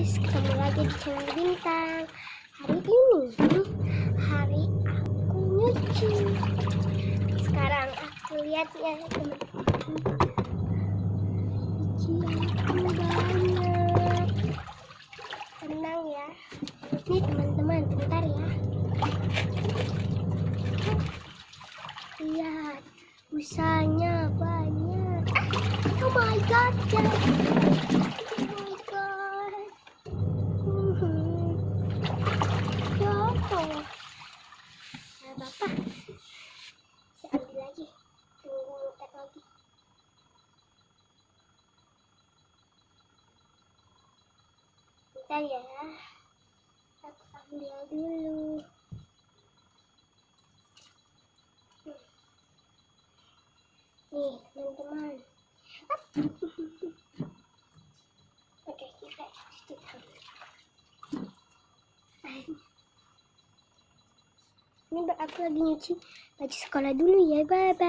guys, ketemu lagi di channel Bintang. Hari ini hari aku nyuci. Sekarang aku lihat ya teman-teman, cucianku banyak. Tenang ya, ini teman-teman, bentar ya. Lihat, busanya banyak. Oh my god, guys. Bapak, saya ambil lagi, tunggu muter lagi. Bentar ya, aku ambil dulu. Nih teman-teman. Oke, kita cuci. Ini aku lagi nyuci baju sekolah dulu ya, bye bye.